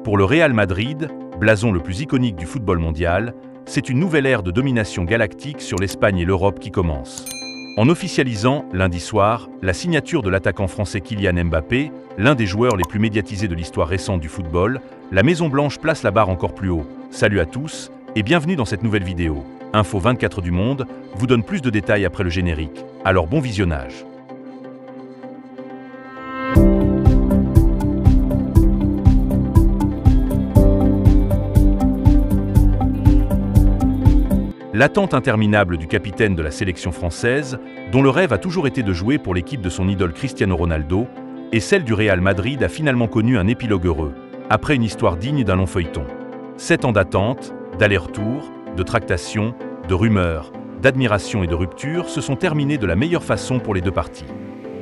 Pour le Real Madrid, blason le plus iconique du football mondial, c'est une nouvelle ère de domination galactique sur l'Espagne et l'Europe qui commence. En officialisant, lundi soir, la signature de l'attaquant français Kylian Mbappé, l'un des joueurs les plus médiatisés de l'histoire récente du football, la Maison-Blanche place la barre encore plus haut. Salut à tous et bienvenue dans cette nouvelle vidéo. Info 24 du Monde vous donne plus de détails après le générique. Alors bon visionnage. L'attente interminable du capitaine de la sélection française, dont le rêve a toujours été de jouer pour l'équipe de son idole Cristiano Ronaldo, et celle du Real Madrid a finalement connu un épilogue heureux, après une histoire digne d'un long feuilleton. 7 ans d'attente, d'aller-retour, de tractations, de rumeurs, d'admiration et de rupture se sont terminés de la meilleure façon pour les deux parties.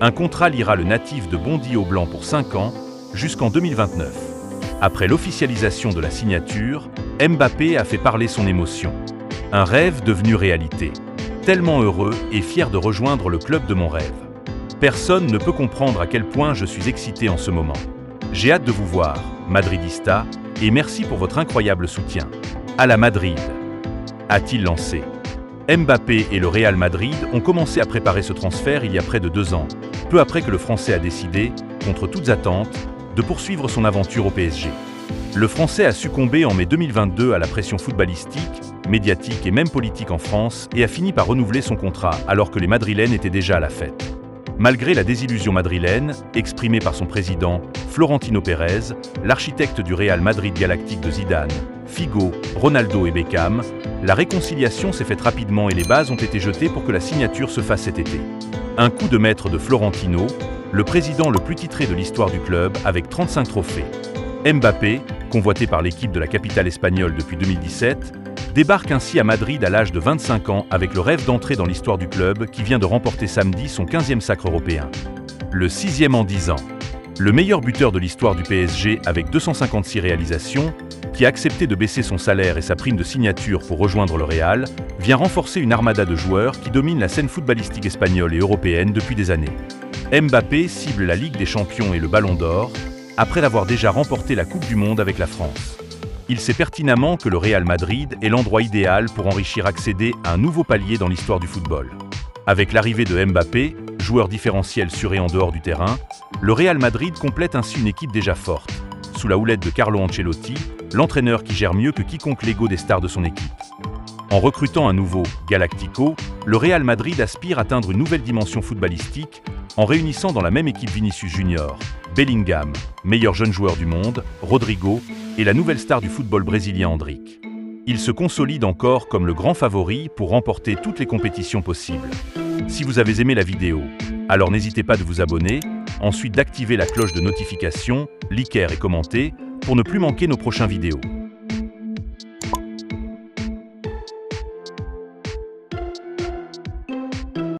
Un contrat liera le natif de Bondy au blanc pour 5 ans, jusqu'en 2029. Après l'officialisation de la signature, Mbappé a fait parler son émotion. Un rêve devenu réalité. Tellement heureux et fier de rejoindre le club de mon rêve. Personne ne peut comprendre à quel point je suis excité en ce moment. J'ai hâte de vous voir, Madridista, et merci pour votre incroyable soutien. À la Madrid, a-t-il lancé. Mbappé et le Real Madrid ont commencé à préparer ce transfert il y a près de 2 ans, peu après que le Français a décidé, contre toutes attentes, de poursuivre son aventure au PSG. Le Français a succombé en mai 2022 à la pression footballistique, médiatique et même politique en France et a fini par renouveler son contrat alors que les Madrilènes étaient déjà à la fête. Malgré la désillusion madrilène, exprimée par son président, Florentino Pérez, l'architecte du Real Madrid galactique de Zidane, Figo, Ronaldo et Beckham, la réconciliation s'est faite rapidement et les bases ont été jetées pour que la signature se fasse cet été. Un coup de maître de Florentino, le président le plus titré de l'histoire du club avec 35 trophées. Mbappé, convoité par l'équipe de la capitale espagnole depuis 2017, débarque ainsi à Madrid à l'âge de 25 ans avec le rêve d'entrer dans l'histoire du club qui vient de remporter samedi son 15e sacre européen. Le 6e en 10 ans. Le meilleur buteur de l'histoire du PSG avec 256 réalisations, qui a accepté de baisser son salaire et sa prime de signature pour rejoindre le Real, vient renforcer une armada de joueurs qui domine la scène footballistique espagnole et européenne depuis des années. Mbappé cible la Ligue des Champions et le Ballon d'Or, après avoir déjà remporté la Coupe du Monde avec la France. Il sait pertinemment que le Real Madrid est l'endroit idéal pour enrichir accéder à un nouveau palier dans l'histoire du football. Avec l'arrivée de Mbappé, joueur différentiel sur et en dehors du terrain, le Real Madrid complète ainsi une équipe déjà forte, sous la houlette de Carlo Ancelotti, l'entraîneur qui gère mieux que quiconque l'ego des stars de son équipe. En recrutant un nouveau Galactico, le Real Madrid aspire à atteindre une nouvelle dimension footballistique en réunissant dans la même équipe Vinicius Junior, Bellingham, meilleur jeune joueur du monde, Rodrigo et la nouvelle star du football brésilien Endrick. Il se consolide encore comme le grand favori pour remporter toutes les compétitions possibles. Si vous avez aimé la vidéo, alors n'hésitez pas de vous abonner, ensuite d'activer la cloche de notification, liker et commenter pour ne plus manquer nos prochaines vidéos.